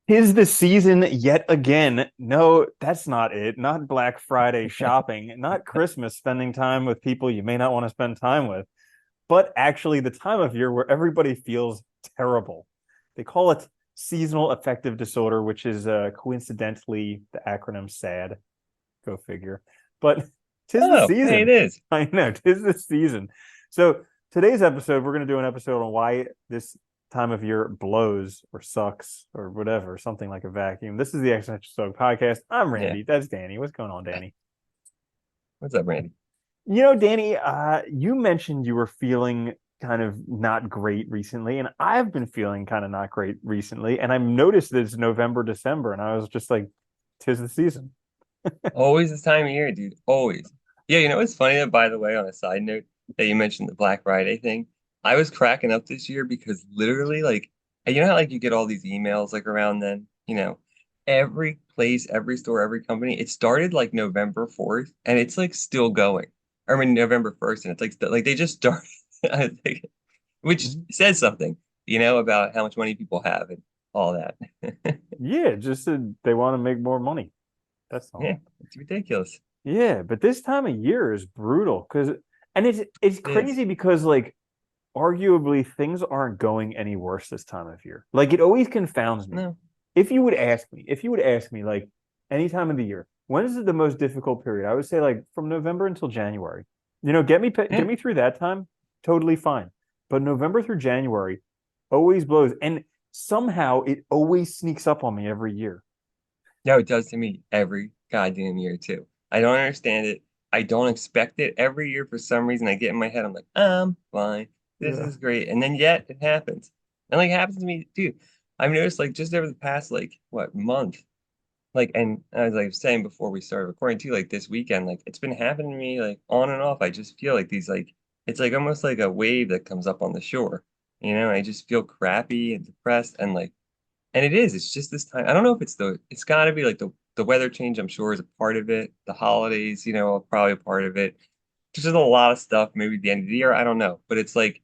'Tis the season yet again. No, that's not it. Not Black Friday shopping, not Christmas spending time with people you may not want to spend time with, but actually the time of year where everybody feels terrible. They call it seasonal affective disorder, which is coincidentally the acronym SAD. Go figure. But tis the Oh, hey, it season. is. I know, tis the season. So today's episode, we're going to do an episode on why this time of year blows or sucks or whatever, something like a vacuum. This is the Existential Stoic podcast. I'm Yeah. Randy. That's Danny. What's going on, Danny? What's up, Randy? Danny, you mentioned you were feeling kind of not great recently, and I've been feeling kind of not great recently. And I've noticed that it's November, December, and I was just like, tis the season. Always this time of year, dude. Always. Yeah, it's funny that, by the way, on a side note, that you mentioned the Black Friday thing. I was cracking up this year because literally, like, how like you get all these emails like around then, every place, every store, every company, it started like November 4th and it's like still going. I mean November 1st, and it's like they just started, I think, which says something, about how much money people have and all that. Yeah, just they want to make more money. That's Yeah, all. it's ridiculous. Yeah, but this time of year is brutal because, and it's It is. crazy because like arguably things aren't going any worse this time of year. Like it always confounds me. No. If you would ask me like any time of the year, when is it the most difficult period? I would say like from November until January. Get Yeah. me through that time, totally fine. But November through January always blows, and somehow it always sneaks up on me every year. No, it does to me every goddamn year too. I don't understand it. I don't expect it every year for some reason. I get in my head, I'm like, I'm fine. This Yeah. is great. And then yet it happens. And like it happens to me too. I've noticed like just over the past like what month, like and as I was saying before we started recording too, like this weekend, like it's been happening to me like on and off. I just feel like these like it's like almost like a wave that comes up on the shore. I just feel crappy and depressed and like and it is. It's just this time. I don't know if it's got to be like the weather change, I'm sure is a part of it. The holidays, are probably a part of it. There's just a lot of stuff, maybe the end of the year, I don't know. But it's like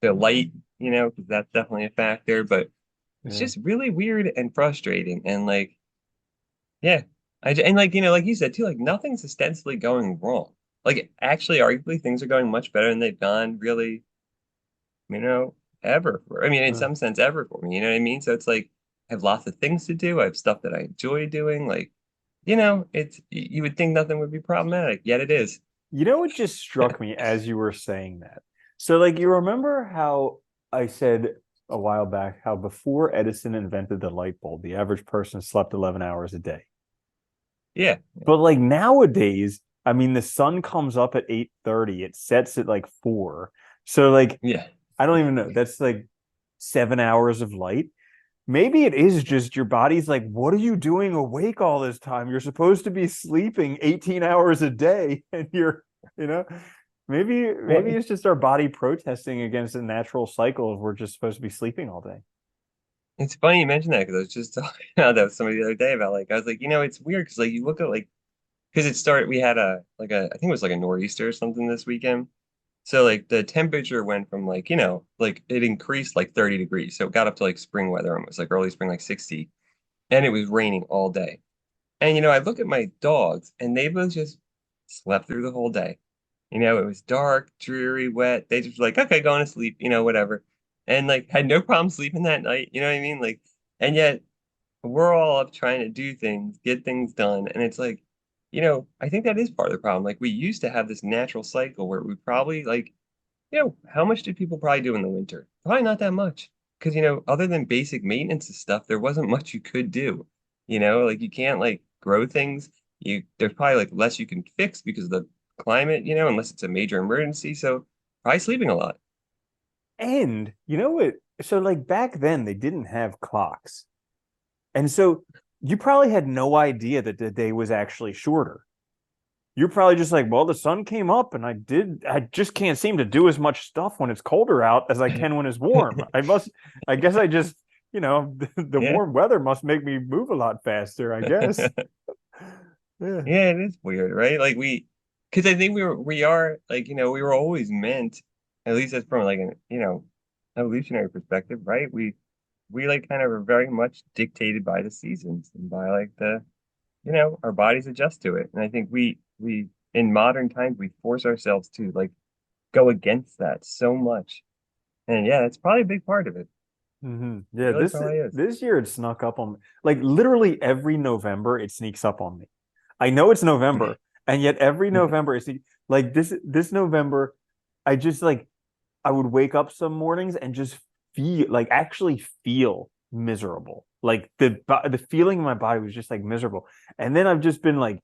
the light, because that's definitely a factor. But it's Yeah. just really weird and frustrating. And like, yeah. And like, like you said too, like nothing's ostensibly going wrong. Like actually, arguably, things are going much better than they've gone really, you know, ever. I mean, in Uh, some sense, ever for me. You know what I mean? So it's like I have lots of things to do. I have stuff that I enjoy doing. Like, it's you would think nothing would be problematic, yet it is. You know what just struck me as you were saying that? So, like, you remember how I said a while back how before Edison invented the light bulb, the average person slept 11 hours a day. Yeah, But like nowadays, I mean, the sun comes up at 8:30, it sets at like 4. So like yeah. I don't even know. That's like 7 hours of light. Maybe it is just your body's like, what are you doing awake all this time? You're supposed to be sleeping 18 hours a day, and you know, maybe Well, it's just our body protesting against the natural cycle of we're just supposed to be sleeping all day. it's funny you mentioned that because I was just talking about that with somebody the other day about like I was like, it's weird because like you look at like because it started we had I think it was like a nor'easter or something this weekend. So like the temperature went from like, like it increased like 30 degrees. So it got up to like spring weather almost, like early spring, like 60. And it was raining all day. And I look at my dogs and they both just slept through the whole day. It was dark, dreary, wet. They just were like, okay, going to sleep, whatever. And like had no problem sleeping that night. You know what I mean? Like, and yet we're all up trying to do things, get things done. And it's like, I think that is part of the problem. Like we used to have this natural cycle where we probably like how much did people probably do in the winter? Probably not that much. Because, other than basic maintenance and stuff, there wasn't much you could do. Like you can't like grow things. There's probably like less you can fix because of the climate, unless it's a major emergency. So probably sleeping a lot. And you know what? So like back then they didn't have clocks. And so you probably had no idea that the day was actually shorter. You're probably just like, well, the sun came up and I just can't seem to do as much stuff when it's colder out as I can when it's warm. I guess I just, the Yeah. warm weather must make me move a lot faster, I guess. Yeah. Yeah, it is weird, right? Like because I think we are like, we were always meant, at least that's from like an, evolutionary perspective, right? we like kind of are very much dictated by the seasons and by like the, our bodies adjust to it. And I think we in modern times we force ourselves to like go against that so much. And yeah, it's probably a big part of it. It Yeah, really this probably is. this year it snuck up on me. Like literally every November it sneaks up on me. I know it's November, and yet every November like this November, I just like I would wake up some mornings and just feel like actually feel miserable. Like the feeling in my body was just like miserable. And then I've just been like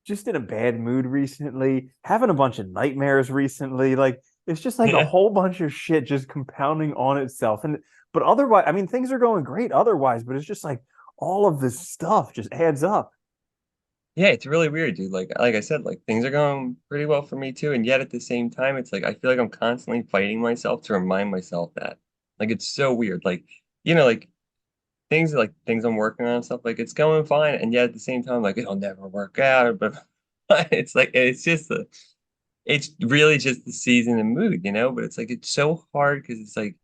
just in a bad mood recently, having a bunch of nightmares recently. Like it's just like a Yeah. whole bunch of shit just compounding on itself. And but otherwise, I mean, things are going great otherwise, but it's just like all of this stuff just adds up. Yeah, it's really weird, dude. Like I said, like things are going pretty well for me too, and yet at the same time, it's like I feel like I'm constantly fighting myself to remind myself that. Like it's so weird. Like things I'm working on and stuff, like it's going fine, and yet at the same time, like it'll never work out. But it's like it's really just the season and mood. But it's like it's so hard because it's like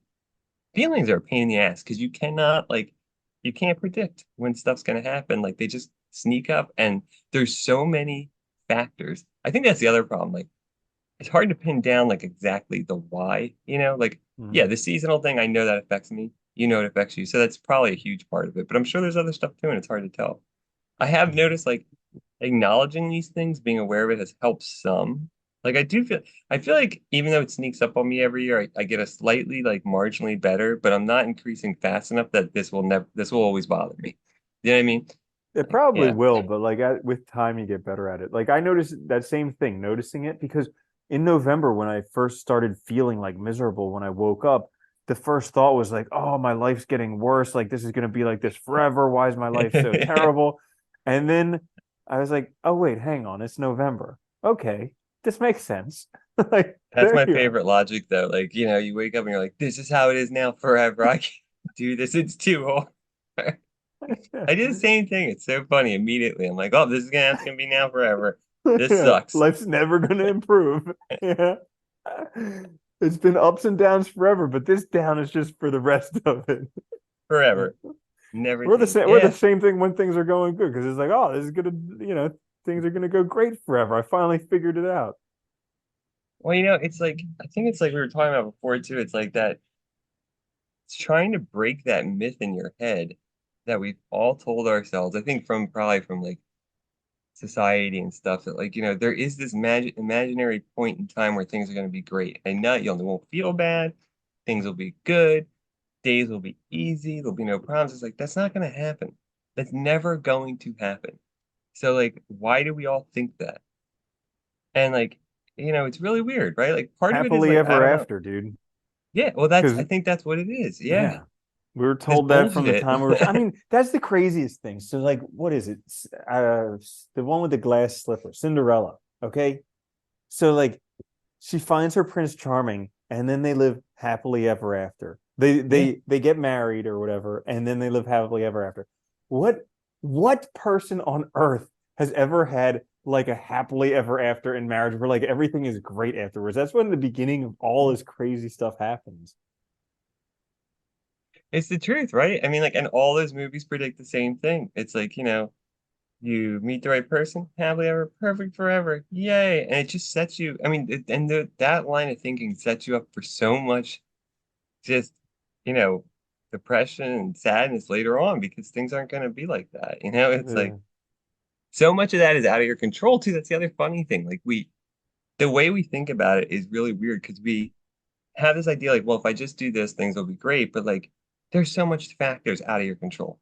feelings are a pain in the ass because you can't predict when stuff's gonna happen. Like they just sneak up and there's so many factors. I think that's the other problem. Like it's hard to pin down like exactly the why. Like yeah, Mhm. the seasonal thing, I know that affects me. You know it affects you. So that's probably a huge part of it. But I'm sure there's other stuff too, and it's hard to tell. I have noticed like acknowledging these things, being aware of it has helped some. Like I feel like even though it sneaks up on me every year, I get a slightly like marginally better, but I'm not increasing fast enough that this will always bother me. You know what I mean? It Like, probably yeah. will, but like with time, you get better at it. Like I noticed that same thing, noticing it because in November, when I first started feeling like miserable when I woke up, the first thought was like, oh, my life's getting worse. Like this is going to be like this forever. Why is my life so terrible? And then I was like, oh, wait, hang on. It's November. Okay, this makes sense. Like, That's there my you favorite logic though. Like, you wake up and you're like, this is how it is now forever. I can't do this. It's too hard. I do the are. same thing. It's so funny. Immediately, I'm like, oh, this is gonna it's gonna be now forever. This Yeah, sucks. life's never going to improve. Yeah. It's been ups and downs forever, but this down is just for the rest of it. Forever. Never We're the change. same. We're the Yeah. same thing when things are going good because it's like, oh, this is gonna, things are gonna go great forever. I finally figured it out. Well, it's like I think it's like we were talking about before too. It's like that it's trying to break that myth in your head that we've all told ourselves. I think probably from like society and stuff that like, there is this imaginary point in time where things are going to be great. And not you won't feel bad, things will be good, days will be easy, there'll be no problems. It's like that's not going to happen. That's never going to happen. So like, why do we all think that? And like, it's really weird, right? Like part of it is Happily like, I ever don't know. after, dude. Yeah, well I Because think that's what it is. Yeah. yeah, we were This told that from the bullshit. time we were. I mean, that's the craziest thing. So, like, what is it? The one with the glass slipper, Cinderella. Okay, so like she finds her Prince Charming, and then they live happily ever after. They Yeah. they they get married or whatever, and then they live happily ever after. What what person on earth has ever had like a happily ever after in marriage where like everything is great afterwards? That's when the beginning of all this crazy stuff happens. It's the truth, right? I mean, like, and all those movies predict the same thing. It's like, you meet the right person, happily ever, perfect forever, yay! And it just sets you. I mean, that line of thinking sets you up for so much, just you know, depression and sadness later on because things aren't going to be like that. It's like Yeah. so much of that is out of your control too. That's the other funny thing. Like the way we think about it is really weird because we have this idea like, well, if I just do this, things will be great. But like, there's so much factors out of your control.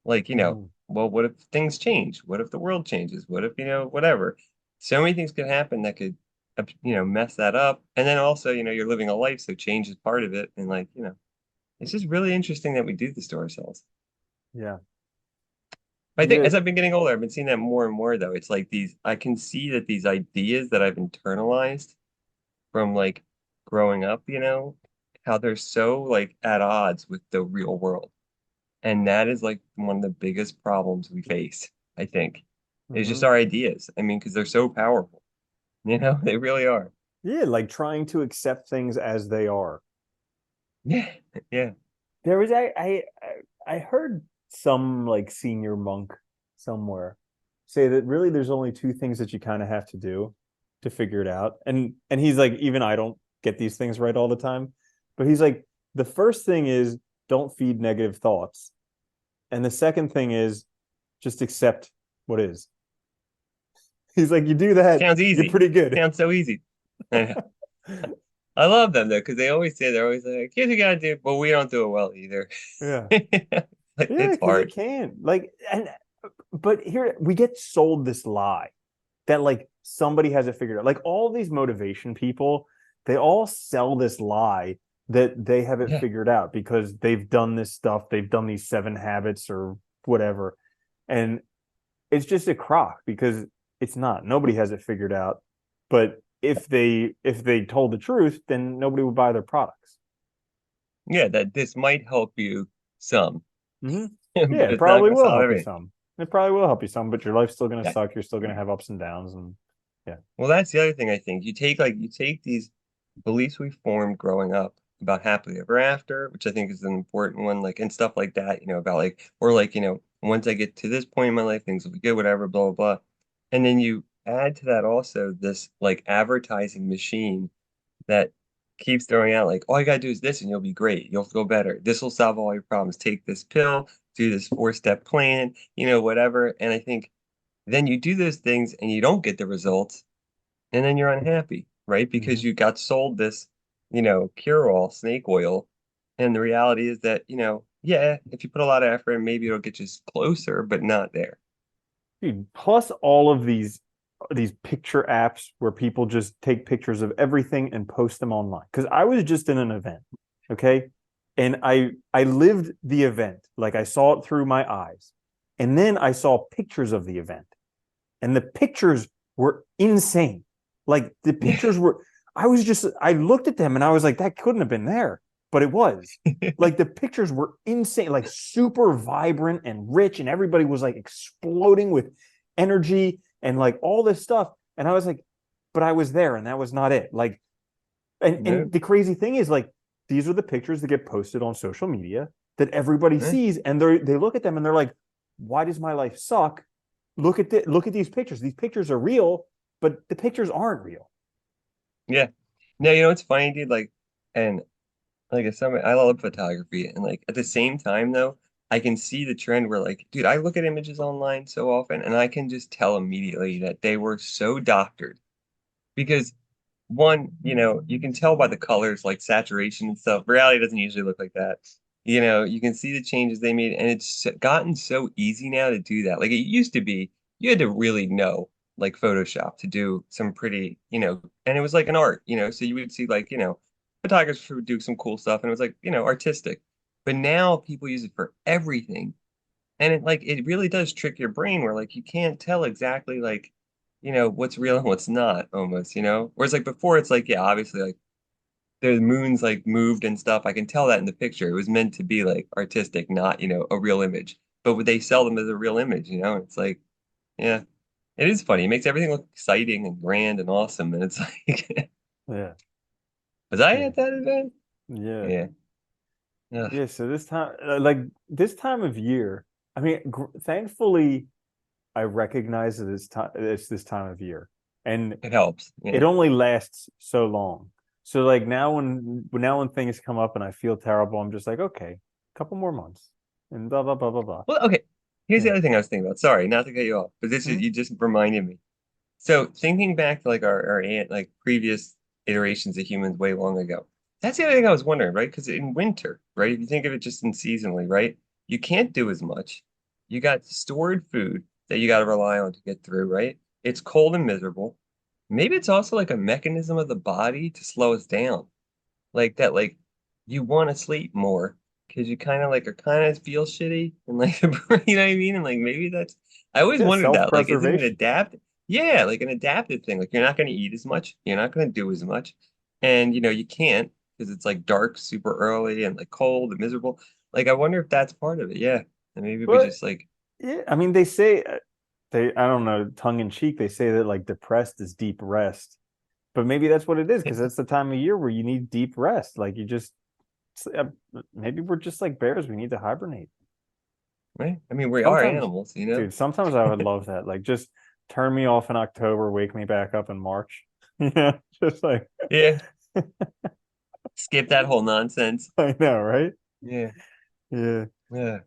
Like, Mhm. well, what if things change? What if the world changes? What if, whatever? So many things could happen that could, mess that up. And then also, you're living a life, so change is part of it. And like, it's just really interesting that we do this to ourselves. Yeah. I think Yeah. as I've been getting older, I've been seeing that more and more though. It's like I can see that these ideas that I've internalized from like growing up, how they're so like at odds with the real world. And that is like one of the biggest problems we face, I think, is just Hmm. our ideas. I mean, because they're so powerful, they really are. Yeah, like trying to accept things as they are. Yeah, yeah. There was I heard some like senior monk somewhere say that really there's only two things that you kind of have to do to figure it out. And he's like, even I don't get these things right all the time, but he's like, the first thing is don't feed negative thoughts. And the second thing is just accept what is. He's like, you do that, Sounds you're easy. pretty good. Sounds so easy. I know. I love them though, because they always say they're always like, "Here's what you gotta do," but we don't do it well either. Yeah. Like, Yeah, it's because you hard. can't. Like, and but here we get sold this lie that like somebody has it figured out. Like all these motivation people, they all sell this lie that they have it Yeah, figured out because they've done this stuff, they've done these 7 habits or whatever. And it's just a crock because it's not. Nobody has it figured out. But if they told the truth, then nobody would buy their products. yeah, that this might help you some, Mm-hmm. Yeah, but it it's not probably gonna will solve help you everything. some. It probably will help you some, but your life's still going to Yeah. suck. You're still going to have ups and downs, and yeah. Well, that's the other thing I think. You take these beliefs we formed growing up about happily ever after, which I think is an important one, like and stuff like that, about like or like, once I get to this point in my life, things will be good, whatever, blah blah blah. And then you add to that also this like advertising machine that keeps throwing out like all you gotta do is this and you'll be great. You'll feel better. This will solve all your problems. Take this pill, do this 4-step plan, whatever. And I think then you do those things and you don't get the results and then you're unhappy, right? Because Hmm. you got sold this, cure-all snake oil. And the reality is that, yeah, if you put a lot of effort in, maybe it'll get you closer, but not there. Dude, plus all of these picture apps where people just take pictures of everything and post them online. Because I was just in an event, okay, and I lived the event like I saw it through my eyes, and then I saw pictures of the event, and the pictures were insane. Like the pictures were, I looked at them and I was like, that couldn't have been there, but it was. Like the pictures were insane, like super vibrant and rich, and everybody was like exploding with energy and like all this stuff. And I was like, but I was there and that was not it. Like, No, and the crazy thing is like these are the pictures that get posted on social media that everybody eh, sees, and they look at them and they're like, why does my life suck? Look at these pictures. These pictures are real, but the pictures aren't real. yeah. No, it's funny, dude. Like, and like as some I love photography and like at the same time though, I can see the trend where like, dude, I look at images online so often and I can just tell immediately that they were so doctored because one, you can tell by the colors like saturation and stuff. Reality doesn't usually look like that. You can see the changes they made and it's gotten so easy now to do that. Like it used to be, you had to really know like Photoshop to do some pretty, and it was like an art, so you would see like, photographers would do some cool stuff and it was like, artistic. But now people use it for everything. And it really does trick your brain where like you can't tell exactly like, what's real and what's not almost, Whereas like before it's like, yeah, obviously like the moon's like moved and stuff. I can tell that in the picture. It was meant to be like artistic, not, a real image. But they sell them as a real image, It's like, yeah, it is funny. It makes everything look exciting and grand and awesome. And it's like, Yeah, was I yeah, at that event? yeah, Yeah. Ugh, yeah. So like this time of year, I mean, thankfully, I recognize that it's this time of year, and it helps. it Yeah. only lasts so long. So like now when things come up and I feel terrible, I'm just like, okay, a couple more months, and blah blah blah blah blah. Well, okay. Here's the Yeah. other thing I was thinking about. Sorry, not to cut you off, but Mhm. you just reminded me. So thinking back to like our like previous iterations of humans way long ago, that's the other thing I was wondering, right? Because in winter, right? If you think of it just in seasonally, right? You can't do as much. You got stored food that you got to rely on to get through, right? It's cold and miserable. Maybe it's also like a mechanism of the body to slow us down, like that, like you want to sleep more because you kind of like are kind of feel shitty and like you know what I mean? And like maybe that's I always Yeah, wondered that. Like, is it an self-preservation. adapt? Yeah, like an adaptive thing. Like you're not going to eat as much, you're not going to do as much, and you can't because it's like dark super early and like cold and miserable. Like I wonder if that's part of it. Yeah, and maybe we But just like yeah, I mean, they say I don't know, tongue in cheek, they say that like depressed is deep rest, but maybe that's what it is because that's the time of year where you need deep rest. Like you just Maybe we're just like bears. We need to hibernate. right? I mean, we are Sometimes, animals, you know? dude, sometimes I would love that. Like, just turn me off in October, wake me back up in March. Yeah, just like, Yeah. Skip that whole nonsense. I know, right? Yeah. Yeah. Yeah.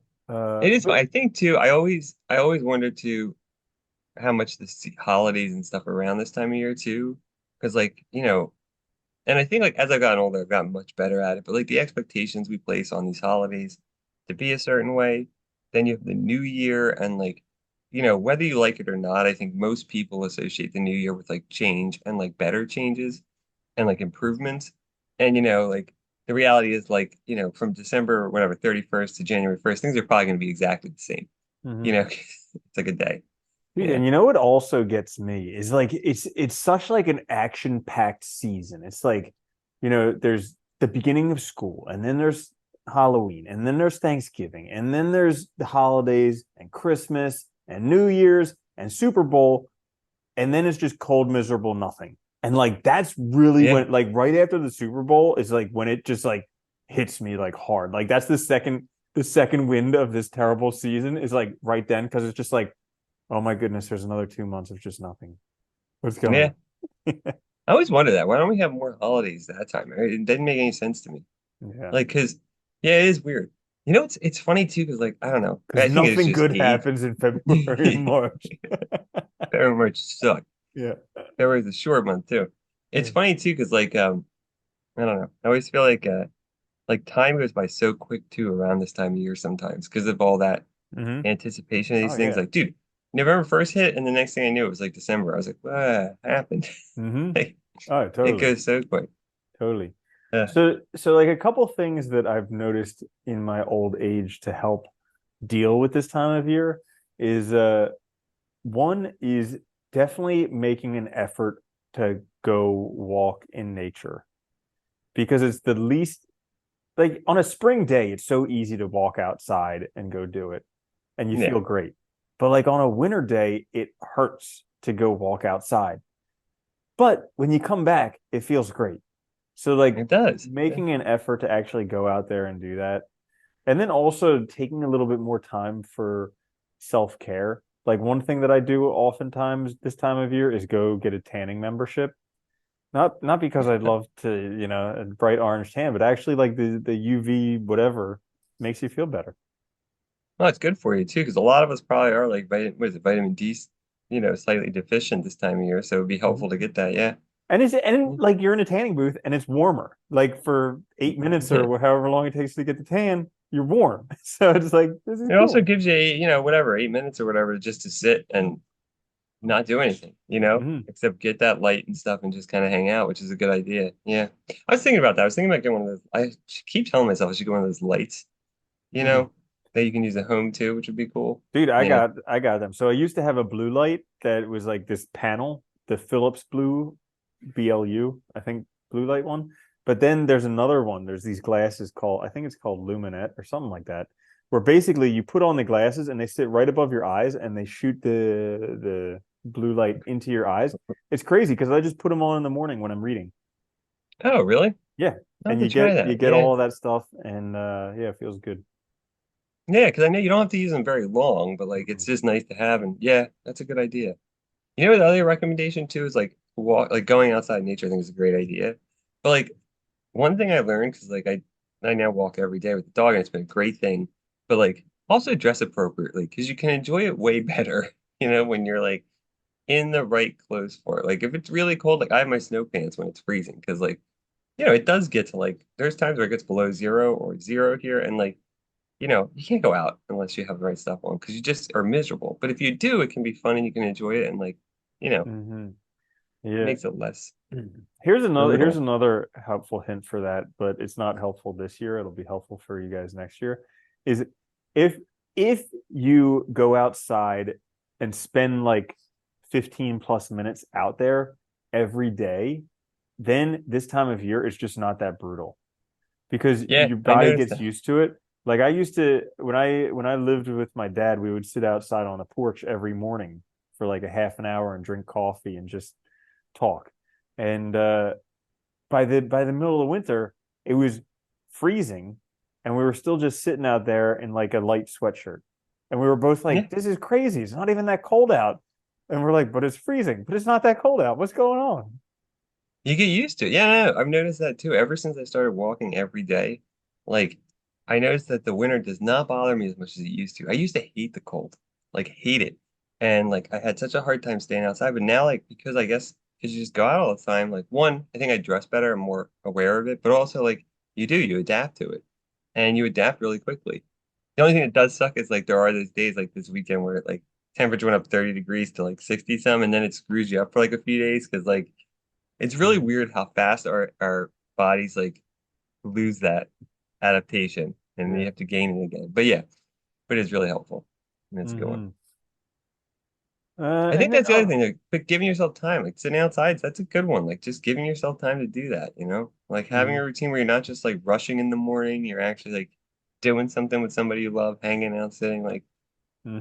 It is. But I think too. I always wonder too how much the holidays and stuff around this time of year too, because like and I think like as I've gotten older, I've gotten much better at it. But like the expectations we place on these holidays to be a certain way, then you have the new year and like whether you like it or not, I think most people associate the new year with like change and like better changes and like improvements. And like the reality is like, from December or whatever, 31st to January 1st, things are probably going to be exactly the same. You Mhm. know, it's like a day. Dude, Yeah. and you know what also gets me is like it's such like an action-packed season. It's like, there's the beginning of school, and then there's Halloween, and then there's Thanksgiving, and then there's the holidays and Christmas and New Year's and Super Bowl, and then it's just cold, miserable nothing. And like that's really Yeah. when like right after the Super Bowl is like when it just like hits me like hard. Like that's the second wind of this terrible season is like right then because it's just like, oh my goodness, there's another 2 months of just nothing. What's Yeah. coming? I always wonder that. Why don't we have more holidays that time? It didn't make any sense to me. Yeah. Like, cause yeah, it is weird. It's funny too, cause like I don't know. Because I think it's nothing just good age. happens in February and March. Very much suck. Yeah. February's a short month too. It's Yeah. funny too, cause like I don't know. I always feel like time goes by so quick too around this time of year sometimes because of all that Mm-hmm. anticipation of Oh these things. yeah. Like, dude, November 1st hit, and the next thing I knew, it was like December. I was like, what happened? Mm-hmm. Like, Oh, it totally. goes so quick. Totally. Uh, So like a couple things that I've noticed in my old age to help deal with this time of year is one is definitely making an effort to go walk in nature because it's the least like on a spring day it's so easy to walk outside and go do it and you yeah, feel great. But like on a winter day it hurts to go walk outside. But when you come back it feels great. So like it does. Yeah. making an effort to actually go out there and do that. And then also taking a little bit more time for self-care. Like one thing that I do oftentimes this time of year is go get a tanning membership. Not because I'd love to, a bright orange tan, but actually like the UV whatever makes you feel better. Well, it's good for you too, because a lot of us probably are like what is it, vitamin D, slightly deficient this time of year. So it'd be Mhm. helpful to get that. Yeah. And like you're in a tanning booth and it's warmer. Like for 8 minutes Yeah. or however long it takes to get the tan, you're warm. So it's like this is It also cool. gives you, whatever, 8 minutes or whatever, just to sit and not do anything, Hmm. except get that light and stuff and just kind of hang out, which is a good idea. Yeah. I was thinking about that. I was thinking about getting one of those. I keep telling myself I should get one of those lights, you Hmm. know, that you can use at home too, which would be cool. Dude, I Yeah. got I got them. So I used to have a blue light that was like this panel, the Philips Blue BLU, I think blue light one. But then there's another one. There's these glasses called, I think it's called Luminet or something like that, where basically you put on the glasses and they sit right above your eyes and they shoot the blue light into your eyes. It's crazy because I just put them on in the morning when I'm reading. Oh, really? Yeah. I'll have And to you try get you that. get Yeah. all of that stuff and yeah, it feels good. Yeah, because I know you don't have to use them very long, but like it's Mhm. just nice to have. And yeah, that's a good idea. You know, the other recommendation too is like like going outside in nature. I think is a great idea. But like one thing I learned because like I now walk every day with the dog, and it's been a great thing. But like also dress appropriately because you can enjoy it way better, when you're like in the right clothes for it. Like if it's really cold, like I have my snow pants when it's freezing because like it does get to like there's times where it gets below zero or zero here, and like you can't go out unless you have the right stuff on because you just are miserable. But if you do, it can be fun and you can enjoy it and like, Mhm. it Yeah. makes it less Here's brutal. another helpful hint for that, but it's not helpful this year. It'll be helpful for you guys next year. Is if if you go outside and spend like 15 plus minutes out there every day, then this time of year is just not that brutal because Yeah, your I body noticed gets that. used to it. Like I used to when I lived with my dad, we would sit outside on the porch every morning for like a half an hour and drink coffee and just talk. And by the middle of the winter, it was freezing, and we were still just sitting out there in like a light sweatshirt. And we were both Yeah. like, this is crazy. It's not even that cold out. And we're like, but it's freezing, but it's not that cold out. What's going on? You get used to it. Yeah, no, I've noticed that too. Ever since I started walking every day, like I noticed that the winter does not bother me as much as it used to. I used to hate the cold, like hate it. And like I had such a hard time staying outside, but now like because I guess because you just go out all the time, like one, I think I dress better, I'm more aware of it, but also like you adapt to it and you adapt really quickly. The only thing that does suck is like there are those days like this weekend where like temperature went up 30 degrees to like 60 some and then it screws you up for like a few days because like it's really Mhm. weird how fast our bodies like lose that adaptation and then you Yeah. have to gain it again. But yeah, but it's really helpful. And it's a good one. Hmm. I And think then that's the other thing, like, but giving yourself time, like sitting outside, that's a good one. Like just giving yourself time to do that, you know? Like having mhm, a routine where you're not just like rushing in the morning, you're actually like doing something with somebody you love, hanging out, sitting like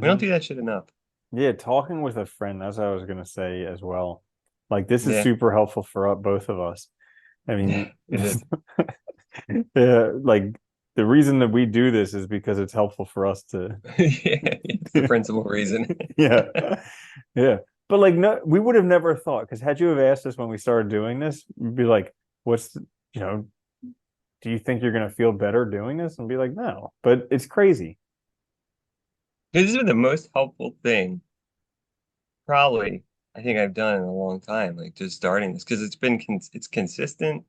we don't mhm. do that shit enough. Yeah, talking with a friend, that's what I was gonna say as well. Like this is Yeah. super helpful for both of us. I Yeah, mean, it is. yeah, like the reason that we do this is because it's helpful for us to Yeah, it's the principal reason. yeah. Yeah. But like no, we would have never thought because had you have asked us when we started doing this, we'd be like, what's you know, do you think you're gonna feel better doing this? And be like, no. But it's crazy. This has been the most helpful thing probably I think I've done in a long time, like just starting this because it's consistent.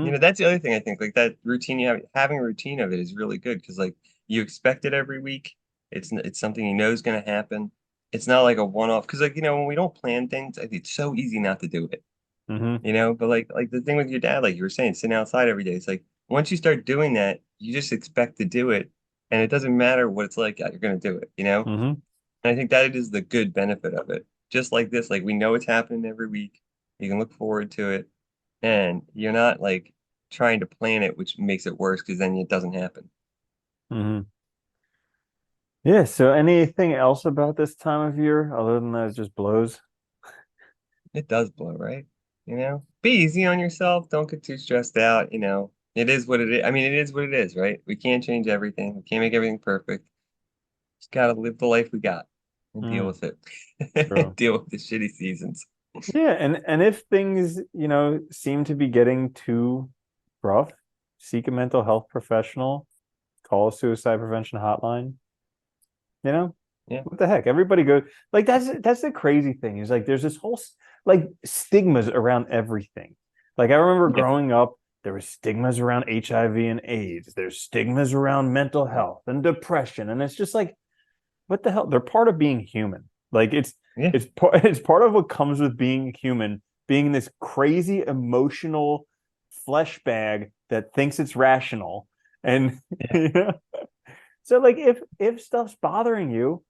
You Hmm. know, that's the other thing I think, like that routine you have, having a routine of it is really good because like you expect it every week. It's something you know is going to happen. It's not like a one-off because like you know when we don't plan things, I think it's so easy not to do it. Hmm. You know, but like the thing with your dad, like you were saying, sitting outside every day, it's like once you start doing that, you just expect to do it, and it doesn't matter what it's like, you're going to do it. You know. Hmm. And I think that is the good benefit of it. Just like this, like we know it's happening every week. You can look forward to it, and you're not like trying to plan it, which makes it worse because then it doesn't happen. Hmm. Yeah. So anything else about this time of year other than that it just blows? It does blow, right? You know, be easy on yourself. Don't get too stressed out. You know, it is what it is. I mean, it is what it is, right? We can't change everything. We can't make everything perfect. Just gotta live the life we got and deal Mm, with it. true. Deal with the shitty seasons. Yeah, and if things, seem to be getting too rough, seek a mental health professional, call a suicide prevention hotline, you know? Yeah, What the heck? Everybody goes like that's the crazy thing is like there's this whole like stigmas around everything. Like I remember yeah, growing up, there were stigmas around HIV and AIDS. There's stigmas around mental health and depression, and it's just like what the hell? They're part of being human. Like yeah, it's part of what comes with being human, being this crazy emotional flesh bag that thinks it's rational. And yeah, you know? So like if stuff's bothering you,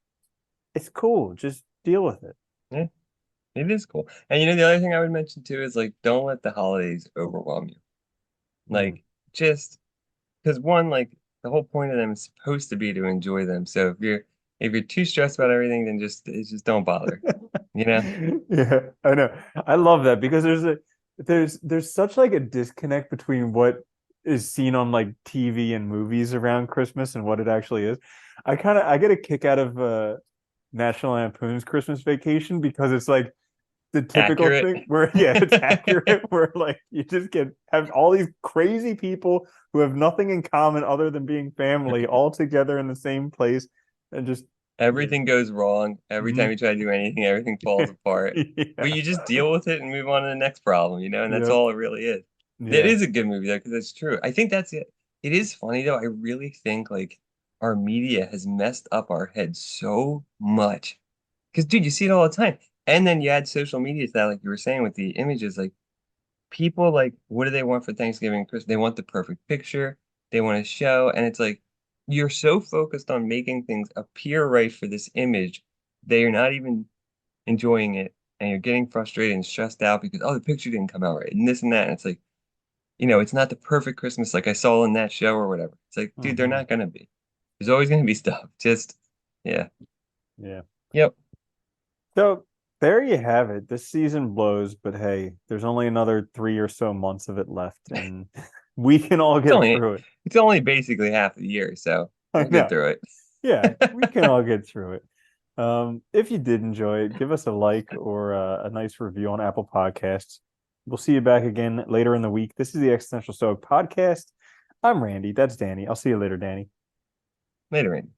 it's cool. Just deal with it. yeah. It is cool. And you know, the other thing I would mention too is like don't let the holidays overwhelm you. Mm. Like just because one, like the whole point of them is supposed to be to enjoy them. So if you're too stressed about everything, then just don't bother. You know? Yeah, I know. I love that because there's such like a disconnect between what is seen on like TV and movies around Christmas and what it actually is. I get a kick out of National Lampoon's Christmas Vacation because it's like the typical Accurate. thing where yeah, it's accurate where like you just get have all these crazy people who have nothing in common other than being family all together in the same place and just yeah. Everything goes wrong. Every time Mhm. you try to do anything, everything falls apart. But Yeah. you just deal with it and move on to the next problem, you know? And that's Yep. all it really is. It Yeah. is a good movie though, because it's true. I think that's it. It is funny though. I really think like our media has messed up our heads so much. Because dude, you see it all the time. And then you add social media to that, like you were saying with the images, like people like what do they want for Thanksgiving and Christmas? They want the perfect picture, they want to show, and it's like you're so focused on making things appear right for this image that you're not even enjoying it and you're getting frustrated and stressed out because oh the picture didn't come out right and this and that. And it's like, you know, it's not the perfect Christmas like I saw in that show or whatever. It's like, dude, they're Hmm. not gonna be. There's always gonna be stuff. Just yeah. Yeah. Yep. So there you have it. This season blows, but hey, there's only another 3 or so months of it left, and We can all It's get only through it. it's only basically half the year, so I we'll get know. through Yeah, we can it. all get through it. If you did enjoy it, give us a like or a nice review on Apple Podcasts. We'll see you back again later in the week. This is the Existential Stoic Podcast. I'm Randy. That's Danny. I'll see you later, Danny. Later, Randy.